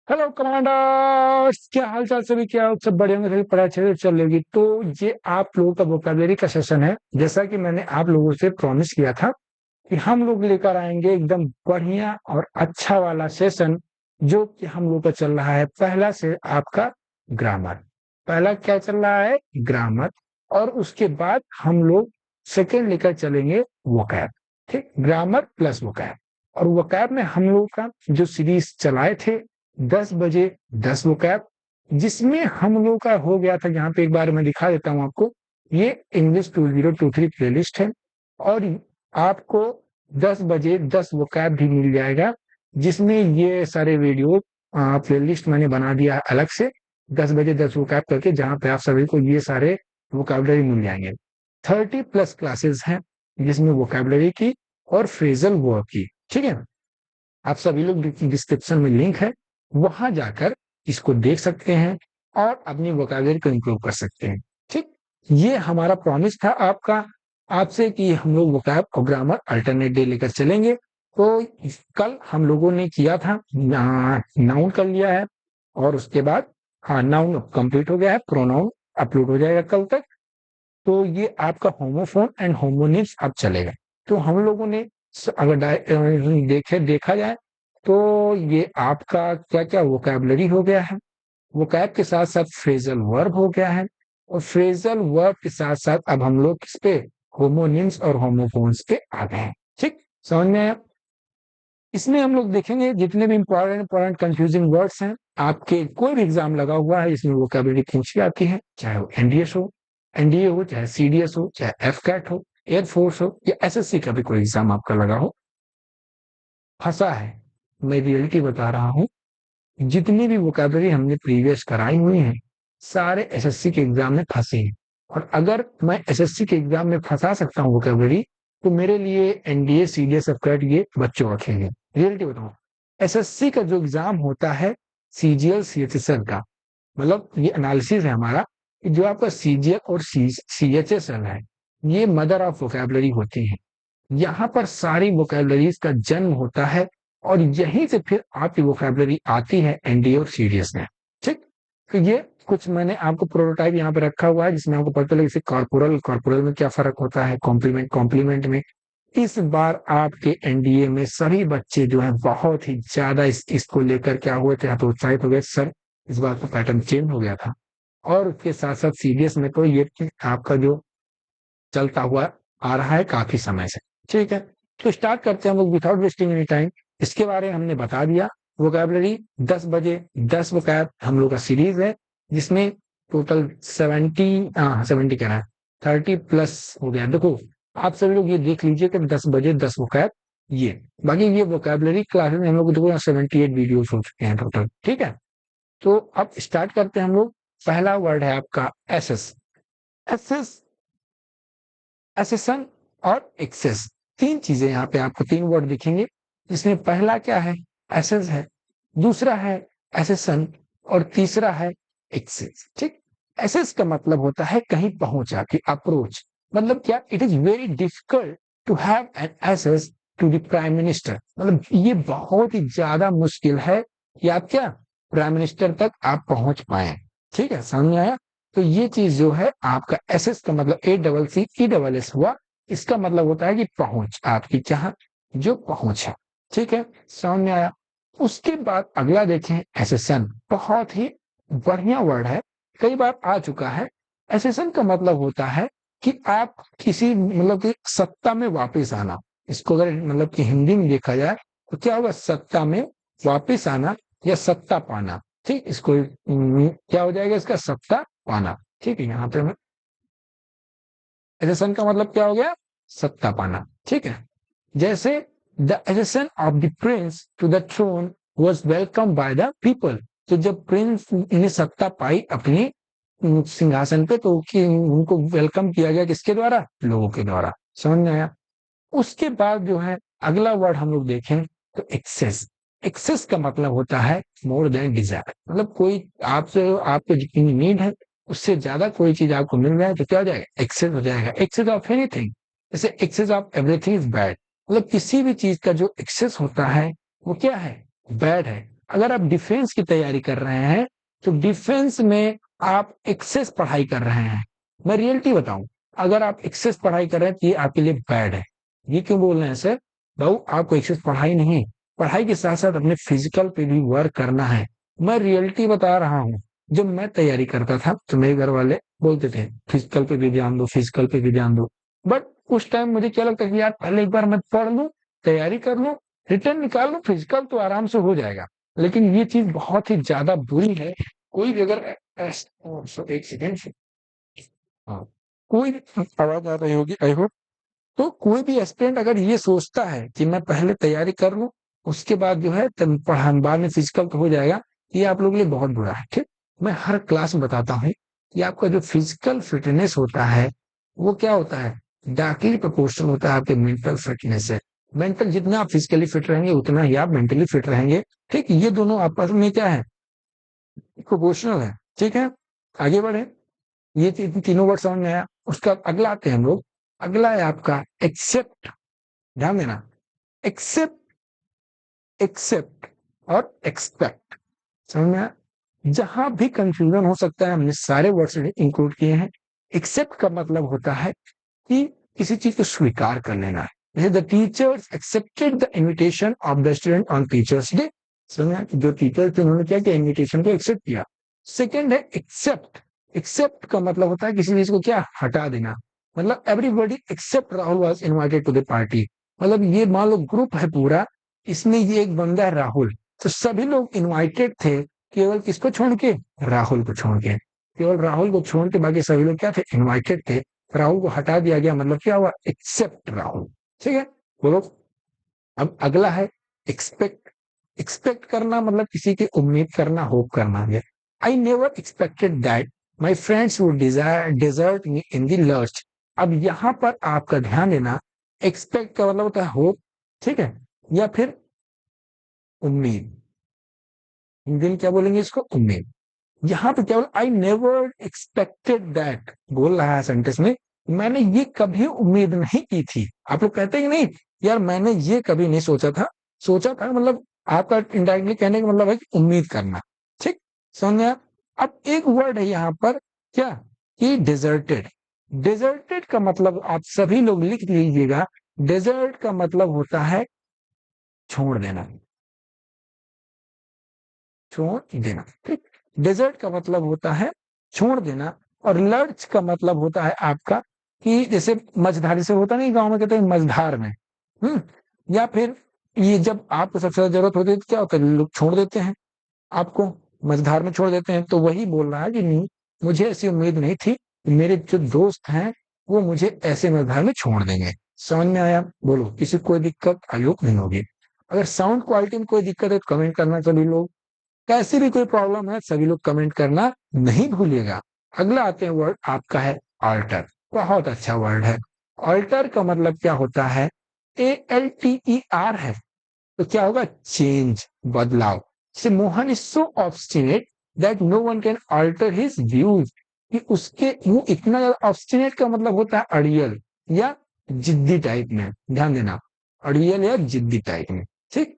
Hello commanders, क्या हाल चाल सभी? क्या आप सब बढ़िया होंगे? सभी पढ़ाई अच्छे से चल रही? तो ये आप लोगों का वोकैबुलरी का सेशन है। जैसा कि मैंने आप लोगों से प्रॉमिस किया था कि हम लोग लेकर आएंगे एकदम बढ़िया और अच्छा वाला सेशन, जो कि हम लोग का चल रहा है पहला से आपका ग्रामर। पहला क्या चल रहा है? ग्रामर। और उसके बाद हम लोग सेकेंड लेकर चलेंगे वोकैब। ठीक, ग्रामर प्लस वोकैब। और वोकैब में हम लोग का जो सीरीज चलाए थे 10 बजे 10 वोकैब, जिसमें हम लोग का हो गया था, यहाँ पे एक बार मैं दिखा देता हूँ आपको। ये इंग्लिश 2023 प्लेलिस्ट है और आपको 10 बजे 10 वोकैब भी मिल जाएगा, जिसमें ये सारे वीडियो प्लेलिस्ट मैंने बना दिया है अलग से 10 बजे 10 वोकैब करके, जहाँ पे आप सभी को ये सारे वोकैबुलरी मिल जाएंगे। 30+ क्लासेस हैं जिसमें वोकैबुलरी की और फ्रेजल वर्ब की। ठीक है, आप सभी लोग डिस्क्रिप्शन में लिंक है, वहां जाकर इसको देख सकते हैं और अपनी वोकैबुलरी को इम्प्रूव कर सकते हैं। ठीक, ये हमारा प्रॉमिस था आपका आपसे कि हम लोग वोकैब और ग्रामर अल्टरनेट डे लेकर चलेंगे। तो कल हम लोगों ने किया था, नाउन कर लिया है और उसके बाद हाँ नाउन कंप्लीट हो गया है, प्रोनाउन अपलोड हो जाएगा कल तक। तो ये आपका होमोफोन एंड होमोनिम्स अब चलेगा। तो हम लोगों ने अगर देखा जाए तो ये आपका क्या क्या वोकैबुलरी हो गया है। वोकैब के साथ साथ फ्रेजल वर्ब हो गया है और फ्रेजल वर्ब के साथ साथ अब हम लोग किस पे? होमोनिम्स और होमोफोन्स पे आ गए हैं। ठीक, समझ में आया? इसमें हम लोग देखेंगे जितने भी इंपॉर्टेंट इंपॉर्टेंट कंफ्यूजिंग वर्ड्स हैं। आपके कोई भी एग्जाम लगा हुआ है इसमें वोकैबुलरी पूछी आती है, चाहे वो एनडीए हो, चाहे सीडीएस हो, चाहे एफकैट हो, एयरफोर्स हो या एसएससी का भी कोई एग्जाम आपका लगा हो, फंसा है। मैं रियलिटी बता रहा हूँ, जितनी भी वोकैबुलरी हमने प्रीवियस कराई हुई है सारे एसएससी के एग्जाम में फंसे हैं। और अगर मैं एसएससी के एग्जाम में फंसा सकता हूँ वोकैबुलरी, तो मेरे लिए एनडीए सीडीएस एफकैट ये बच्चों रखेंगे। रियलिटी बताऊं, एसएससी का जो एग्जाम होता है सीजीएल सीएचएसएल का, मतलब ये एनालिसिस है हमारा कि जो आपका सीजीएल और सीएचएसएल है, ये मदर ऑफ वोकैबुलरी होती है। यहाँ पर सारी वोकैबुलरीज का जन्म होता है और यहीं से फिर आपकी वोकैबुलरी आती है एनडीए और सीडीएस में। ठीक, तो ये कुछ मैंने आपको प्रोटोटाइप यहाँ पे रखा हुआ है, जिसमें आपको पता लगे जैसे कॉर्पोरल कॉर्पोरल में क्या फर्क होता है, कॉम्प्लीमेंट कॉम्प्लीमेंट में। इस बार आपके एनडीए में सभी बच्चे जो है बहुत ही ज्यादा इसको लेकर क्या हुए थे, तो उत्साहित हो गए सर, इस बार तो पैटर्न चेंज हो गया था। और उसके साथ साथ सीडीएस में तो ये आपका जो चलता हुआ आ रहा है काफी समय से। ठीक है, तो स्टार्ट करते हैं हम लोग विदाउट वेस्टिंग एनी टाइम। इसके बारे में हमने बता दिया। वोकैबुलरी 10 बजे 10 वोकैब हम लोग का सीरीज है, जिसमें टोटल 70 कहना है 30+ हो गया। देखो आप सभी लोग ये देख लीजिए कि 10 बजे 10 वोकैब, ये बाकी ये वोकैबुलरी क्लासेस में हम लोग देखो 78 वीडियोस हो चुके हैं टोटल। ठीक है, तो अब स्टार्ट करते हैं हम लोग। पहला वर्ड है आपका एसेस। एसेस, एसेसन और एक्सेस, तीन चीजें यहाँ पे आपको तीन वर्ड दिखेंगे, जिसमें पहला क्या है? एसेस है, दूसरा है एसेसन और तीसरा है एक्सेस। ठीक, एसेस का मतलब होता है कहीं पहुंचा कि अप्रोच, मतलब क्या? It is very difficult to have an access to the prime minister, मतलब ये बहुत ही ज्यादा मुश्किल है कि आप क्या प्राइम मिनिस्टर तक आप पहुंच पाए। ठीक है, समझ में आया? तो ये चीज जो है आपका एसेस का मतलब ACCESS हुआ, इसका मतलब होता है कि पहुंच, आपकी जहां जो पहुंच है। ठीक है, समझ में आया? उसके बाद अगला देखें, एसेसन, बहुत ही बढ़िया वर्ड है, कई बार आ चुका है। एसेसन का मतलब होता है कि आप किसी मतलब कि सत्ता में वापस आना। इसको अगर मतलब कि हिंदी में देखा जाए तो क्या होगा? सत्ता में वापस आना या सत्ता पाना। ठीक, इसको क्या हो जाएगा? इसका सत्ता पाना। ठीक है, यहाँ पे मैं एसेसन का मतलब क्या हो गया? सत्ता पाना। ठीक है, जैसे the accession of the prince to the throne was welcome by the people. तो जब प्रिंस ने सत्ता पाई अपनी सिंहासन पे, तो उनको वेलकम किया गया किसके द्वारा? लोगों के द्वारा। समझ में आया? उसके बाद जो है अगला वर्ड हम लोग देखें तो एक्सेस। एक्सेस का मतलब होता है मोर देन डिजायर, मतलब कोई आपसे आपको जितनी नीड है उससे ज्यादा कोई चीज आपको मिल रहा है तो क्या हो जाएगा? एक्सेस हो जाएगा। एक्सेस ऑफ एनीथिंग, जैसे access of everything is bad, मतलब किसी भी चीज का जो एक्सेस होता है वो क्या है? बैड है। अगर आप डिफेंस की तैयारी कर रहे हैं तो डिफेंस में आप एक्सेस पढ़ाई कर रहे हैं। मैं रियलिटी बताऊं, अगर आप एक्सेस पढ़ाई कर रहे हैं तो ये आपके लिए बैड है। ये क्यों बोल रहे हैं सर? भाऊ आपको एक्सेस पढ़ाई नहीं, पढ़ाई के साथ साथ अपने फिजिकल पे भी वर्क करना है। मैं रियलिटी बता रहा हूँ। जब मैं तैयारी करता था तो मेरे घर वाले बोलते थे फिजिकल पे भी ध्यान दो, फिजिकल पे भी ध्यान दो। बट उस टाइम मुझे क्या लगता है कि यार पहले एक बार मैं पढ़ लूं, तैयारी कर लूं, रिटर्न निकाल लूं, फिजिकल तो आराम से हो जाएगा। लेकिन ये चीज बहुत ही ज्यादा बुरी है। कोई भी अगर एक सेकेंड, हाँ, कोई आवाज आ रही होगी आई होप। तो कोई भी एस्पिरेंट अगर ये सोचता है कि मैं पहले तैयारी कर लूं, उसके बाद जो है पढ़ा बाद में फिजिकल तो हो जाएगा, ये आप लोगों के लिए बहुत बुरा है। ठीक, मैं हर क्लास में बताता हूँ कि आपका जो फिजिकल फिटनेस होता है वो क्या होता है, डायरेक्टली प्रोपोर्शनल होता है आपके मेंटल फिटनेस से। मेंटल जितना आप फिजिकली फिट रहेंगे उतना ही आप मेंटली फिट रहेंगे। ठीक, ये दोनों आपस में क्या है, प्रोपोर्शनल है। ठीक है, आगे बढ़े। ये तीनों वर्ड समझ में आया। उसका अगला आते हैं हम लोग। अगला है आपका एक्सेप्ट। ध्यान देना, एक्सेप्ट, एक्सेप्ट और एक्सपेक्ट। समझ में आया? जहां भी कंफ्यूजन हो सकता है हमने सारे वर्ड्स इंक्लूड किए हैं। एक्सेप्ट का मतलब होता है कि किसी चीज को स्वीकार कर लेना है। जैसे the teachers accepted the invitation of the student on teachers day. समझा, जो टीचर थे उन्होंने क्या किया, इनविटेशन को एक्सेप्ट किया। सेकेंड है एक्सेप्ट। एक्सेप्ट का मतलब होता है किसी चीज को क्या, हटा देना। मतलब everybody except Rahul was invited to the party. मतलब ये मान लो ग्रुप है पूरा, इसमें ये एक बंदा है राहुल, तो सभी लोग इनवाइटेड थे, केवल किसको छोड़ के, राहुल को छोड़ के। केवल राहुल को छोड़ के बाकी सभी लोग क्या थे, इनवाइटेड थे। राहुल को हटा दिया गया, मतलब क्या हुआ, एक्सेप्ट राहुल। ठीक है, बोलो। अब अगला है एक्सपेक्ट। एक्सपेक्ट करना मतलब किसी की उम्मीद करना, होप करना है। I never expected that my friends would desert me in the last. अब यहां पर आपका ध्यान देना, एक्सपेक्ट का मतलब होता है होप, ठीक है, या फिर उम्मीद। हिंदी में क्या बोलेंगे इसको, उम्मीद। यहाँ पे केवल आई नेवर एक्सपेक्टेड दैट बोल रहा है सेंटेंस में, मैंने ये कभी उम्मीद नहीं की थी। आप लोग कहते हैं कि नहीं, यार मैंने ये कभी नहीं सोचा था। सोचा था मतलब आपका इनडायरेक्टली कहने का मतलब है कि उम्मीद करना। ठीक, समझ में आया? अब एक वर्ड है यहाँ पर क्या, कि डिजर्टेड। डिजर्टेड का मतलब आप सभी लोग लिख लीजिएगा, डिजर्ट का मतलब होता है छोड़ देना, छोड़ देना। ठीक, डेजर्ट का मतलब होता है छोड़ देना। और लर्च का मतलब होता है आपका कि जैसे मझधारी से होता नहीं, गांव में कहते हैं मझधार में। हम्म, या फिर ये जब आपको सबसे ज्यादा जरूरत होती है तो क्या होता है, लोग छोड़ देते हैं आपको, मझधार में छोड़ देते हैं। तो वही बोल रहा है कि नहीं, मुझे ऐसी उम्मीद नहीं थी कि मेरे जो दोस्त हैं वो मुझे ऐसे मझधार में छोड़ देंगे। समझ में आया? बोलो, किसी को कोई दिक्कत आयोग नहीं होगी। अगर साउंड क्वालिटी में कोई दिक्कत है तो कमेंट करना सभी लोग। कैसी भी कोई प्रॉब्लम है सभी लोग कमेंट करना नहीं भूलिएगा। अगला आते हैं वर्ड आपका है ऑल्टर। बहुत अच्छा वर्ड है। ऑल्टर का मतलब क्या होता है, ALTER है। तो क्या होगा, चेंज, बदलाव। से Mohan is so obstinate that no one can alter his views. कि उसके वो इतना ज्यादा, ऑब्स्टिनेट का मतलब होता है अड़ियल या जिद्दी टाइप में। ध्यान देना, अड़ियल या जिद्दी टाइप में। ठीक,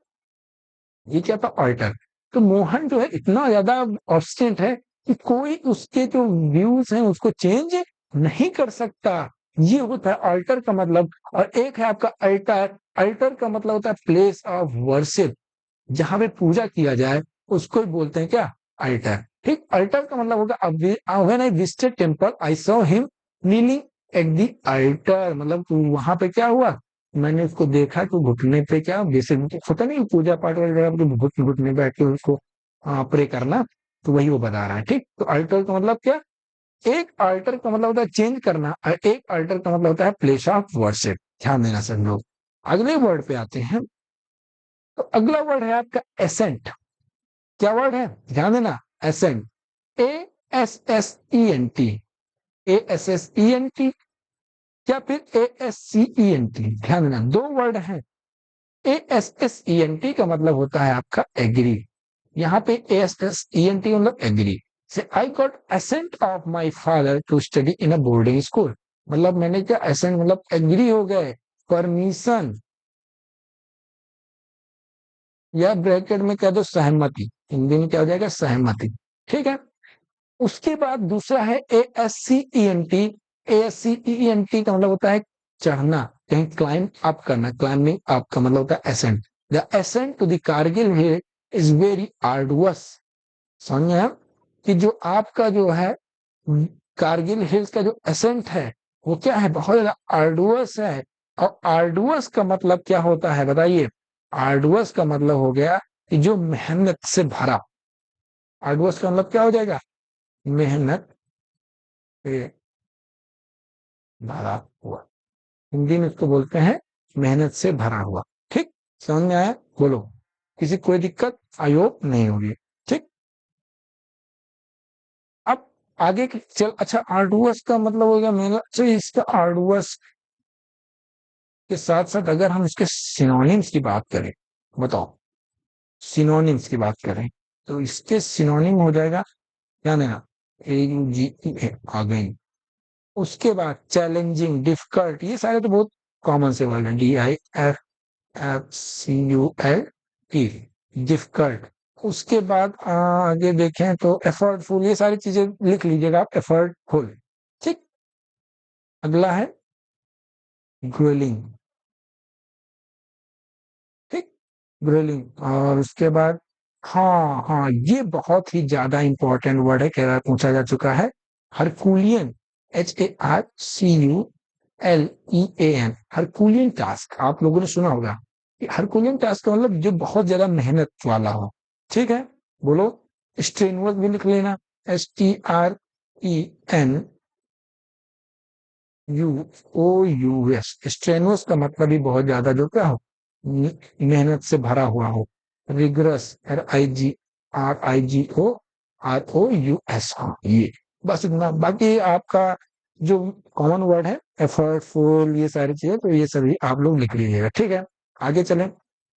ये क्या था, ऑल्टर। तो मोहन जो है इतना ज्यादा ऑब्स्टिनेट है कि कोई उसके जो व्यूज हैं उसको चेंज नहीं कर सकता। ये होता है अल्टर का मतलब। और एक है आपका अल्टर। अल्टर का मतलब होता है प्लेस ऑफ वर्शिप, जहां पे पूजा किया जाए उसको ही बोलते हैं क्या, अल्टर। ठीक, अल्टर का मतलब होगा when I visited temple I saw him kneeling at the alter. मतलब वहां पे क्या हुआ, मैंने उसको देखा कि घुटने पे क्या, जैसे होता नहीं पूजा पाठ वगैरह पे घुटने बैठ के उसको प्रे करना, तो वही वो बता रहा है। ठीक, तो अल्टर का मतलब क्या, एक अल्टर का मतलब होता है चेंज करना, और एक अल्टर का मतलब होता है प्लेस ऑफ वर्शिप। ध्यान देना सब लोग। अगले वर्ड पे आते हैं। तो अगला वर्ड है आपका एसेंट। क्या वर्ड है, ध्यान देना, एसेंट। ASSENT, ASSENT या फिर ASCENT। ध्यान देना, दो वर्ड हैं। ASSENT का मतलब होता है आपका एग्री। यहाँ पे ASSENT मतलब एग्री। से I got assent of my father to study in a boarding school. मतलब मैंने क्या, एसेंट मतलब एग्री हो गए, परमिशन या ब्रैकेट में कह दो सहमति, हिंदी में क्या हो जाएगा सहमति। ठीक है, उसके बाद दूसरा है ASCENT। ASCENT का मतलब होता है चढ़ना, कहीं क्लाइंब अप करना, क्लाइंबिंग अप का मतलब होता है ascent. The ascent to the Kargil hill is very arduous. समझ में आया कि जो आपका जो है कारगिल हिल्स का जो एसेंट है वो क्या है, बहुत ज्यादा आर्डुअस है। और आर्डुअस का मतलब क्या होता है बताइए? आर्डुअस का मतलब हो गया कि जो मेहनत से भरा। आर्डुअस का मतलब क्या हो जाएगा? मेहनत से भरा हुआ। हिंदी में इसको बोलते हैं मेहनत से भरा हुआ। ठीक, समझ में आया? बोलो, किसी कोई दिक्कत आई होप नहीं होगी। ठीक, अब आगे की चल, अच्छा आर्डुअस का मतलब हो गया मेहनत। अच्छा इसका आर्डुअस के साथ साथ अगर हम इसके सिनोनिम्स की बात करें, बताओ सिनोनिम्स की बात करें तो इसके सिनोनिम हो जाएगा क्या ना, AUGE आ गई। उसके बाद चैलेंजिंग, डिफिकल्ट, ये सारे तो बहुत कॉमन से वर्ड है। DIFFCULT, difficult. उसके बाद आगे देखें तो एफर्टफुल, ये सारी चीजें लिख लीजिएगा आप, एफर्टफुल। ठीक, अगला है ग्रोलिंग। ठीक, ग्रोलिंग। और उसके बाद हाँ हाँ, ये बहुत ही ज्यादा इंपॉर्टेंट वर्ड है, कह रहा पूछा जा चुका है। हरकुलियन, HARCULEAN, हरकुलियन टास्क आप लोगों ने सुना होगा कि हरकुलियन टास्क का मतलब जो बहुत ज्यादा मेहनत वाला हो। ठीक है, बोलो। स्ट्रेनुअस भी लिख लेना, STRENUOUS। स्ट्रेनुअस का मतलब भी बहुत ज्यादा जो क्या हो, मेहनत से भरा हुआ हो। रिग्रस, RIGRIGOROUS, ये बस इतना। बाकी आपका जो कॉमन वर्ड है एफर्टफुल, ये सारी चीजें तो ये सभी आप लोग लिख लीजिएगा। ठीक है, आगे चलें।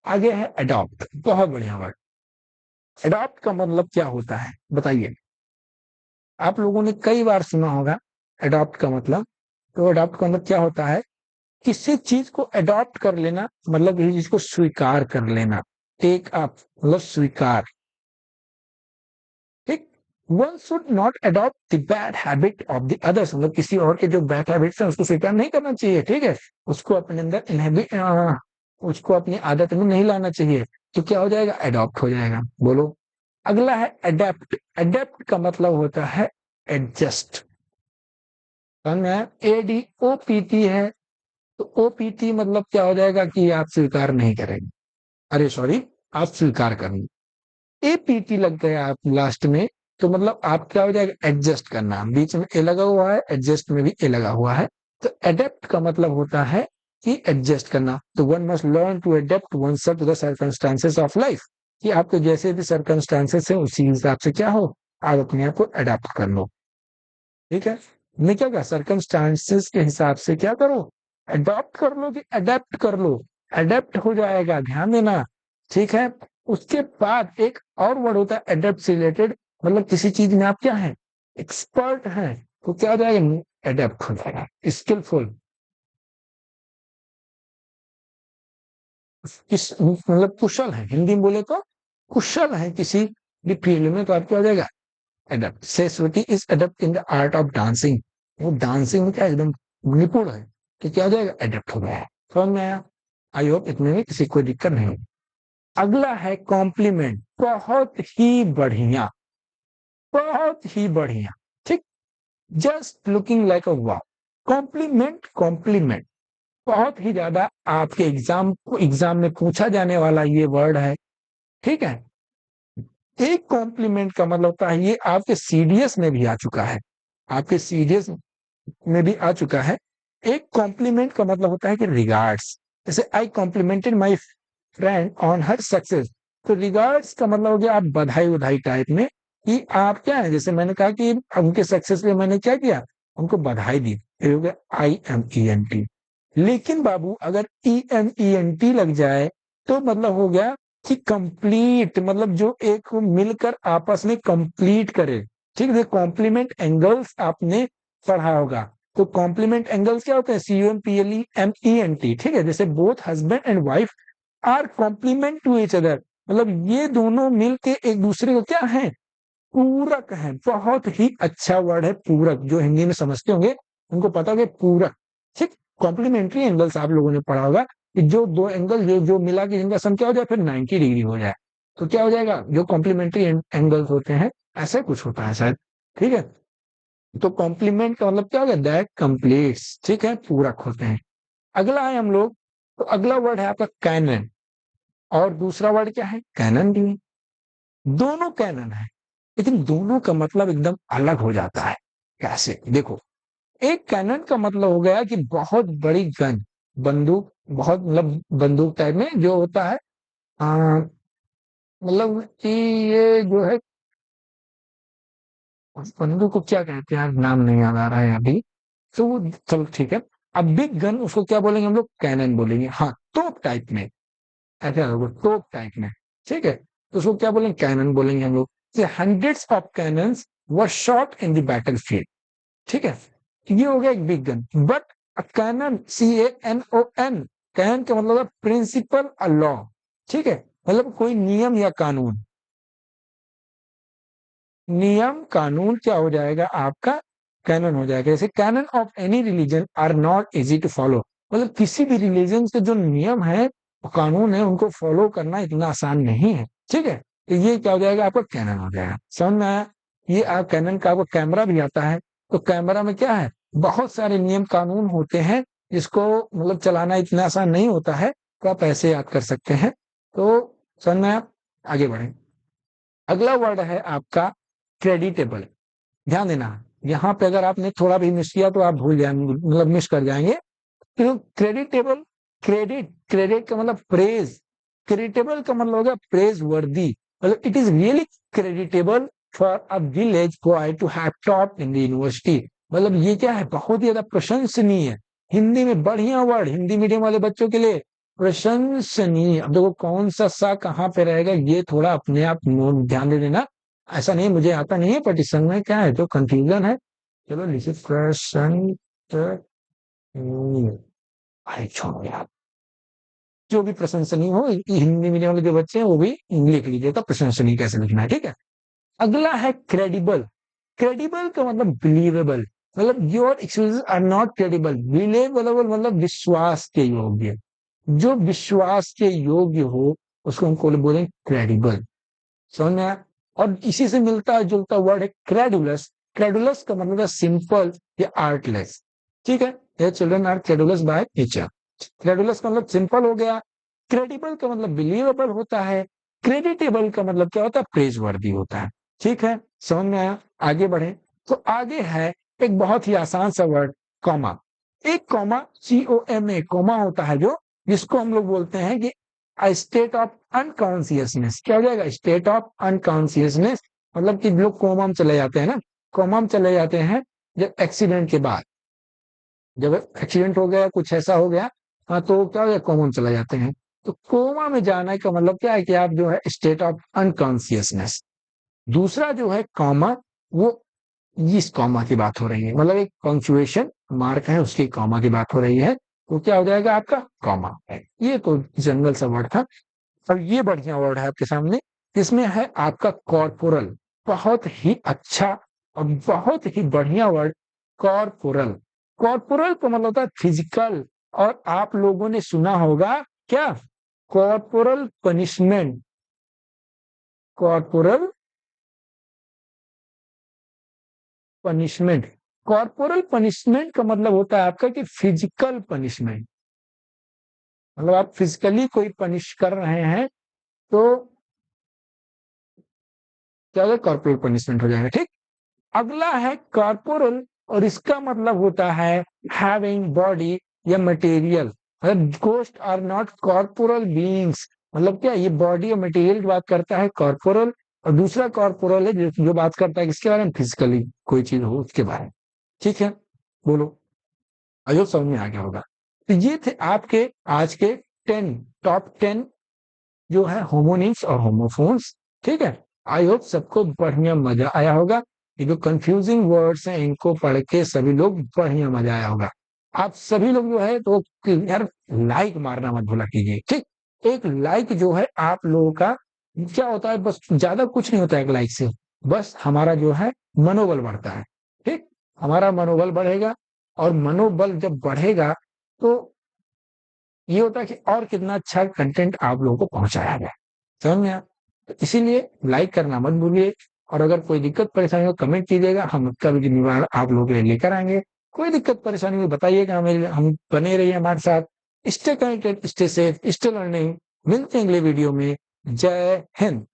आगे है अडॉप्ट, बहुत बढ़िया वर्ड। अडॉप्ट का मतलब क्या होता है बताइए? आप लोगों ने कई बार सुना होगा अडॉप्ट का मतलब। तो अडॉप्ट का मतलब क्या होता है? किसी चीज को अडॉप्ट कर लेना, मतलब किसी चीज को स्वीकार कर लेना। टेक अप मतलब स्वीकार। ठीक, one should not adopt the bad habit of the others, मतलब किसी और के जो बैड हैबिट्स हैं उसको स्वीकार नहीं करना चाहिए। ठीक है, उसको अपने अंदर इनहेबिट, उसको अपनी आदत में नहीं लाना चाहिए। तो क्या हो जाएगा? अडॉप्ट हो जाएगा। बोलो। अगला है अडेप्ट। अडेप्ट का मतलब होता है एडजस्ट। समझ में आया? ADOPT है, तो OPT मतलब क्या हो जाएगा कि आप स्वीकार नहीं करेंगे, अरे सॉरी, आप स्वीकार करेंगे। APT लग गया आप लास्ट में, तो मतलब आप क्या हो जाएगा? एडजस्ट करना। बीच में ए लगा हुआ है, एडजस्ट में भी ए लगा हुआ है। तो एडेप्ट का मतलब होता है कि एडजस्ट करना। तो one must learn to adapt oneself to the circumstances of life, कि आपके जैसे भी सर्कमस्टांसेस है उसी हिसाब से क्या हो, आप अपने आप को अडेप्ट कर लो। ठीक है, मैं क्या कहा, सर्कमस्टांसेस के हिसाब से क्या करो, अडॉप्ट कर लो कि अडेप्ट कर लो। अडेप्ट हो जाएगा, ध्यान देना। ठीक है, उसके बाद एक और वर्ड होता है अडेप्ट से रिलेटेड, मतलब किसी चीज में आप क्या है, एक्सपर्ट हैं, तो क्या हो जाएगा? अडेप्ट हो जाएगा। स्किलफुल, किस मतलब कुशल है, हिंदी में बोले तो कुशल है किसी भी फील्ड में, तो आप क्या हो जाएगा? अडेप्ट। सेस्विटी is adept in the art of dancing, वो डांसिंग में क्या एकदम निपुण है, तो क्या हो जाएगा? अडेप्ट हो गया है। समझ में आया? आई होप इतने में किसी को दिक्कत नहीं होगी। अगला है कॉम्प्लीमेंट, बहुत ही बढ़िया, बहुत ही बढ़िया। ठीक, just looking like a wow. Compliment, compliment बहुत ही ज्यादा आपके एग्जाम में पूछा जाने वाला ये वर्ड है। ठीक है, एक कॉम्प्लीमेंट का मतलब होता है, ये आपके CDS में भी आ चुका है, आपके CDS में भी आ चुका है। एक कॉम्प्लीमेंट का मतलब होता है कि रिगार्ड्स। जैसे I complimented my friend on her success, तो रिगार्ड्स का मतलब हो गया आप बधाई उधाई टाइप में, कि आप क्या है, जैसे मैंने कहा कि उनके सक्सेस के लिए मैंने क्या किया, उनको बधाई दी, फिर हो गया IMENT। लेकिन बाबू अगर EMENT लग जाए तो मतलब हो गया कि कंप्लीट, मतलब जो एक मिलकर आपस में कंप्लीट करे। ठीक है, कॉम्प्लीमेंट एंगल्स आपने पढ़ा होगा। तो कॉम्प्लीमेंट एंगल्स क्या होते हैं? COMPLEMENT। ठीक है, जैसे both husband and wife are complement to each other, मतलब ये दोनों मिलके एक दूसरे को क्या है, पूरक है। बहुत ही अच्छा वर्ड है पूरक, जो हिंदी में समझते होंगे उनको पता होगा पूरक। ठीक, कॉम्प्लीमेंट्री एंगल्स आप लोगों ने पढ़ा होगा कि जो दो एंगल जो जो मिला के जिनका सम क्या हो जाए फिर 90 डिग्री हो जाए, तो क्या हो जाएगा, जो कॉम्प्लीमेंट्री एंगल्स होते हैं ऐसे कुछ होता है शायद। ठीक है, तो कॉम्प्लीमेंट का मतलब क्या हो गया, दैट कंप्लीट्स। ठीक है, पूरक होते हैं। अगला है हम लोग, तो अगला वर्ड है आपका कैनन, और दूसरा वर्ड क्या है, कैनन भी। दोनों कैनन है, लेकिन दोनों का मतलब एकदम अलग हो जाता है। कैसे, देखो, एक कैनन का मतलब हो गया कि बहुत बड़ी गन, बंदूक, बहुत मतलब बंदूक टाइप में जो होता है, आ, मतलब कि ये जो है, उस बंदूक को क्या कहते हैं यार, नाम नहीं याद आ रहा है अभी। तो वो चलो ठीक है। अब बिग गन उसको क्या बोलेंगे हम लोग, कैनन बोलेंगे। हाँ, तोप टाइप में, ऐसा होगा तोप टाइप में। ठीक है, तो उसको क्या बोलेंगे, कैनन बोलेंगे हम लोग। Hundreds of cannons were shot in the battle field. ठीक है, ये हो गया एक big gun. But a canon, CANON, canon का मतलब है प्रिंसिपल, अ लॉ। ठीक है, मतलब कोई नियम या कानून। नियम कानून क्या हो जाएगा आपका, कैनन हो जाएगा। जैसे canon of any religion are not easy to follow, मतलब किसी भी रिलीजन के जो नियम है, कानून है, उनको फॉलो करना इतना आसान नहीं है। ठीक है, तो ये क्या हो जाएगा आपका, कैनन हो जाएगा। समझ में आया। ये आप कैनन का, आपको कैमरा भी आता है, तो कैमरा में क्या है, बहुत सारे नियम कानून होते हैं, जिसको मतलब चलाना इतना आसान नहीं होता है, तो आप ऐसे याद कर सकते हैं। तो समझ में आप, आगे बढ़े। अगला वर्ड है आपका क्रेडिटेबल। ध्यान देना, यहाँ पे अगर आपने थोड़ा भी मिस किया तो आप भूल जाएंगे, मतलब मिस कर जाएंगे। तो क्रेडिटेबल, क्रेडिट, क्रेडिट का मतलब प्रेज, क्रेडिटेबल का मतलब होगा प्रेज वर्दी। मतलब it is really creditable for a village boy to have top in the university. मतलब ये क्या है, बहुत ही ज्यादा प्रशंसनीय है। हिंदी में बढ़िया वर्ड, हिंदी मीडियम वाले बच्चों के लिए, प्रशंसनीय। अब देखो कौन सा कहाँ पे रहेगा, ये थोड़ा अपने आप ध्यान दे देना। ऐसा नहीं मुझे आता नहीं है, बट इस संग में क्या है, जो कंफ्यूजन है, चलो लिखिए प्रशंसनीय। भाई छोड़ो यार, जो भी प्रशंसनीय हो, हिंदी मीडियम वाले जो बच्चे हैं वो भी लिख लीजिएगा प्रशंसनीय कैसे लिखना है। ठीक है, अगला है क्रेडिबल। क्रेडिबल का मतलब बिलीवेबल, मतलब your excuses are not credible. Believable मतलब विश्वास के योग्य, जो विश्वास के योग्य हो उसको हम बोलेंगे क्रेडिबल। समझ में आया। और इसी से मिलता जुलता वर्ड है क्रेडुलस। क्रेडुलस का मतलब है सिंपल या आर्टलेस। ठीक है, ये children are credulous by nature. Credulous का मतलब सिंपल हो गया। क्रेडिबल का मतलब बिलीवेबल होता है। क्रेडिटेबल का मतलब क्या होता है, प्रेज वर्दी होता है। ठीक है, समझ में आया। आगे बढ़े, तो आगे है एक बहुत ही आसान सा वर्ड, कॉमा। एक कॉमा, COMA कॉमा होता है, जो जिसको हम लोग बोलते हैं कि स्टेट ऑफ अनकॉन्सियसनेस। क्या हो जाएगा, स्टेट ऑफ अनकॉन्सियसनेस। मतलब कि लोग कोमा में चले जाते हैं ना, कोमा में चले जाते हैं जब एक्सीडेंट के बाद, जब एक्सीडेंट हो गया कुछ ऐसा हो गया, हाँ, तो क्या हो गया, कोमा में चले जाते हैं। तो कोमा में जाने का मतलब क्या है कि आप जो है स्टेट ऑफ अनकॉन्सियसनेस। दूसरा जो है कॉमा, वो इस कॉमा की बात हो रही है, मतलब एक पंक्चुएशन मार्क है उसकी कॉमा की बात हो रही है, तो क्या हो जाएगा आपका, कॉमा है। ये तो जनरल सा वर्ड था। अब ये बढ़िया वर्ड है आपके सामने, इसमें है आपका कॉर्पोरल। बहुत ही अच्छा और बहुत ही बढ़िया वर्ड, कॉर्पोरल। कॉर्पोरल का मतलब होता है फिजिकल, और आप लोगों ने सुना होगा क्या, corporal punishment. Corporal punishment, corporal punishment का मतलब होता है आपका कि फिजिकल पनिशमेंट, मतलब आप फिजिकली कोई पनिश कर रहे हैं, तो क्या होगा, कॉर्पोरल पनिशमेंट हो जाएगा। ठीक, अगला है कॉर्पोरल, और इसका मतलब होता है हैविंग बॉडी या मटेरियल। मतलब ghost are not corporeal beings, मतलब क्या, ये बॉडी और मटेरियल की बात करता है कॉर्पोरल। और दूसरा कॉर्पोरल है जो बात करता है किसके बारे में, फिजिकली कोई चीज हो उसके बारे में। ठीक है, बोलो, अयो समझ में आ गया होगा। तो ये थे आपके आज के 10, टॉप 10 जो है होमोनिम्स और होमोफोन्स। ठीक है, आई होप सबको बढ़िया मजा आया होगा। ये जो कंफ्यूजिंग वर्ड्स हैं इनको पढ़ के सभी लोग बढ़िया मजा आया होगा। आप सभी लोग जो है तो यार लाइक मारना मत भूला कीजिए। ठीक, एक लाइक जो है आप लोगों का क्या होता है, बस ज़्यादा कुछ नहीं होता है एक लाइक से, बस हमारा जो है मनोबल बढ़ता है, ठीक? हमारा मनोबल बढ़ेगा और मनोबल जब बढ़ेगा, तो ये होता है कि और कितना अच्छा कंटेंट आप लोगों को पहुँचाया जाए, समझ में आया? तो इसीलिए लाइक करना मत भूलिए और अगर कोई दिक्कत परेशानी हो कमेंट कीजिएगा, हम उसका भी निवारण आप लोगों के लिए लेकर आएँगे। कोई दिक्कत परेशानी हो बताइएगा हमें, हम बने रहिए हमारे साथ। Stay connected, stay safe, stay learning. मिलते हैं अगले वीडियो में। जय हिंद।